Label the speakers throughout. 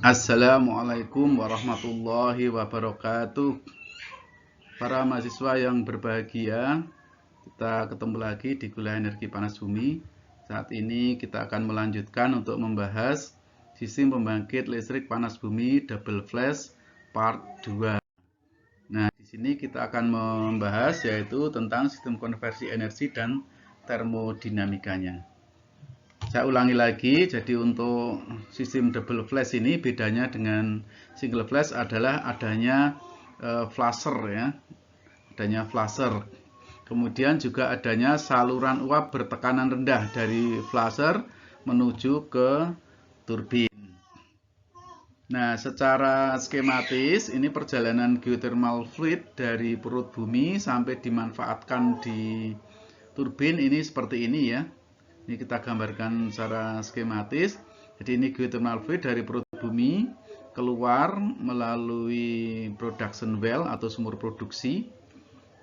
Speaker 1: Assalamualaikum warahmatullahi wabarakatuh. Para mahasiswa yang berbahagia, kita ketemu lagi di Kuliah Energi Panas Bumi. Saat ini kita akan melanjutkan untuk membahas sistem pembangkit listrik panas bumi double flash part 2. Nah, di sini kita akan membahas yaitu tentang sistem konversi energi dan termodinamikanya. Saya ulangi lagi, jadi untuk sistem double flash ini bedanya dengan single flash adalah adanya flasher ya, adanya flasher. Kemudian juga adanya saluran uap bertekanan rendah dari flasher menuju ke turbin. Nah, secara skematis ini perjalanan geothermal fluid dari perut bumi sampai dimanfaatkan di turbin ini seperti ini ya. Ini kita gambarkan secara skematis. Jadi ini geothermal fluid dari perut bumi keluar melalui production well atau sumur produksi.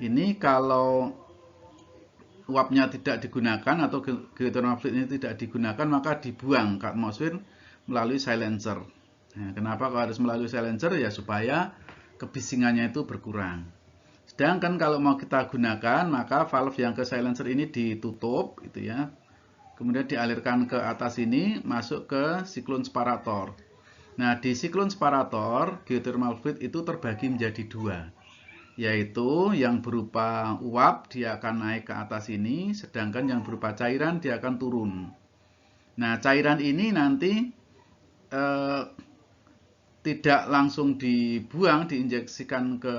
Speaker 1: Ini kalau uapnya tidak digunakan atau geothermal fluid ini tidak digunakan, maka dibuang ke atmosfer melalui silencer. Nah, kenapa kalau harus melalui silencer? Ya supaya kebisingannya itu berkurang. Sedangkan kalau mau kita gunakan, maka valve yang ke silencer ini ditutup gitu ya. Kemudian dialirkan ke atas ini, masuk ke siklon separator. Nah, di siklon separator, geothermal fluid itu terbagi menjadi dua. Yaitu yang berupa uap, dia akan naik ke atas ini, sedangkan yang berupa cairan, dia akan turun. Nah, cairan ini nanti tidak langsung dibuang, diinjeksikan ke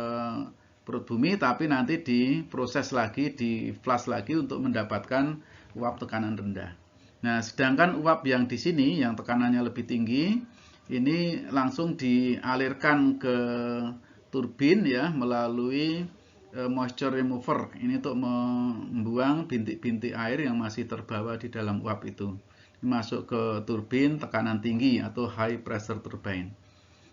Speaker 1: perut bumi, tapi nanti diproses lagi, di flash lagi untuk mendapatkan uap tekanan rendah. Nah, sedangkan uap yang di sini yang tekanannya lebih tinggi, ini langsung dialirkan ke turbin ya melalui moisture remover. Ini untuk membuang bintik-bintik air yang masih terbawa di dalam uap itu. Ini masuk ke turbin tekanan tinggi atau high pressure turbine.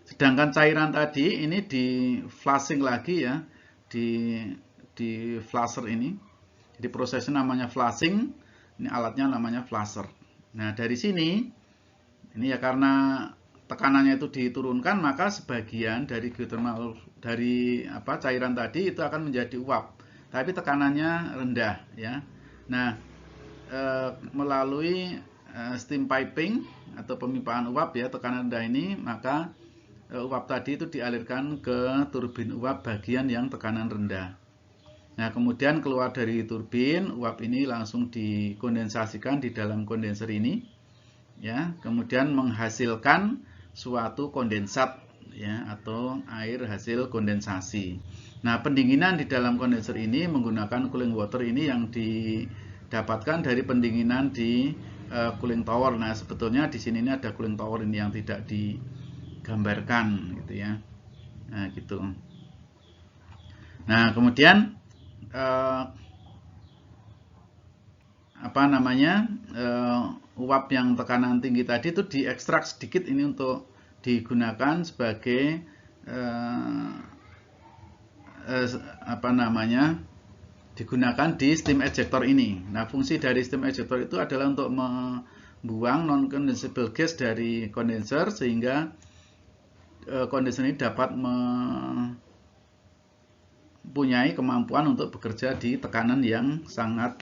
Speaker 1: Sedangkan cairan tadi ini di flushing lagi ya, di flasher ini. Jadi prosesnya namanya flushing, ini alatnya namanya flasher. Nah, dari sini ini ya karena tekanannya itu diturunkan, maka sebagian dari geothermal dari cairan tadi itu akan menjadi uap, tapi tekanannya rendah ya. Nah, melalui steam piping atau pemipaan uap ya, tekanan rendah ini, maka uap tadi itu dialirkan ke turbin uap bagian yang tekanan rendah. Nah, kemudian keluar dari turbin, uap ini langsung dikondensasikan di dalam kondenser ini, ya. Kemudian menghasilkan suatu kondensat, ya, atau air hasil kondensasi. Nah, pendinginan di dalam kondenser ini menggunakan cooling water ini yang didapatkan dari pendinginan di cooling tower. Nah, sebetulnya di sini ini ada cooling tower ini yang tidak digambarkan, gitu ya. Nah, gitu. Nah, kemudian uap yang tekanan tinggi tadi itu diekstrak sedikit ini untuk digunakan sebagai digunakan di steam ejector ini. Nah, fungsi dari steam ejector itu adalah untuk membuang non-condensable gas dari kondenser sehingga kondenser ini dapat mempunyai kemampuan untuk bekerja di tekanan yang sangat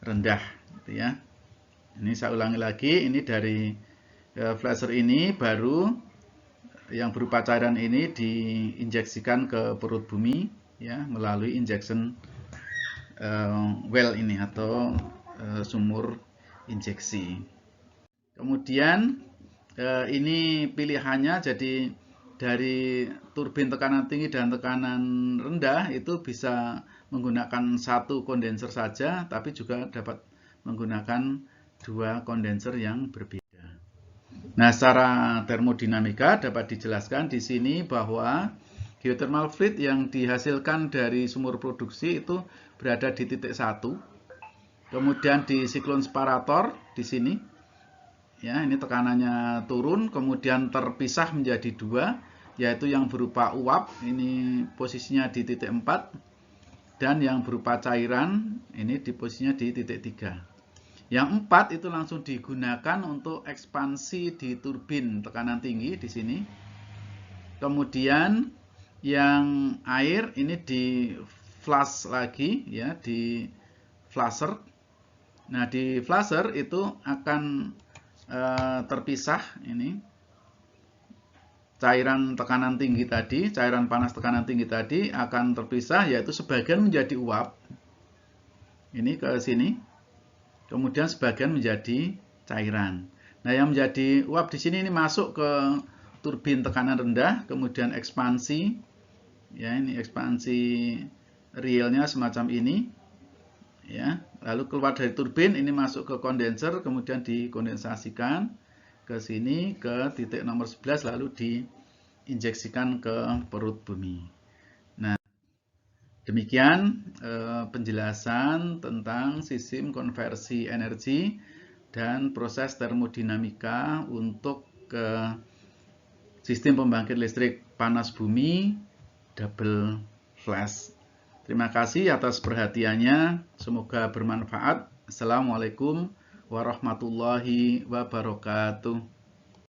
Speaker 1: rendah, gitu ya. Ini saya ulangi lagi, ini dari flasher ini baru yang berupa cairan ini diinjeksikan ke perut bumi ya melalui injection well ini atau sumur injeksi. Kemudian ini pilihannya, jadi dari turbin tekanan tinggi dan tekanan rendah itu bisa menggunakan satu kondenser saja, tapi juga dapat menggunakan dua kondenser yang berbeda. Nah, secara termodinamika dapat dijelaskan di sini bahwa geothermal fluid yang dihasilkan dari sumur produksi itu berada di titik 1. Kemudian di siklon separator di sini, ya, ini tekanannya turun, kemudian terpisah menjadi dua, yaitu yang berupa uap, ini posisinya di titik 4, dan yang berupa cairan, ini di posisinya di titik 3. Yang 4 itu langsung digunakan untuk ekspansi di turbin tekanan tinggi di sini. Kemudian yang air ini di flush lagi ya, di flusher. Nah, di flusher itu akan terpisah ini cairan tekanan tinggi tadi, cairan panas tekanan tinggi tadi akan terpisah, yaitu sebagian menjadi uap ini ke sini, kemudian sebagian menjadi cairan. Nah, yang menjadi uap di sini ini masuk ke turbin tekanan rendah, kemudian ekspansi, ya ini ekspansi realnya semacam ini, ya. Lalu keluar dari turbin ini masuk ke kondenser, kemudian dikondensasikan ke sini ke titik nomor 11 lalu diinjeksikan ke perut bumi. Nah, demikian penjelasan tentang sistem konversi energi dan proses termodinamika untuk sistem pembangkit listrik panas bumi double flash. Terima kasih atas perhatiannya. Semoga bermanfaat. Assalamualaikum warahmatullahi wabarakatuh.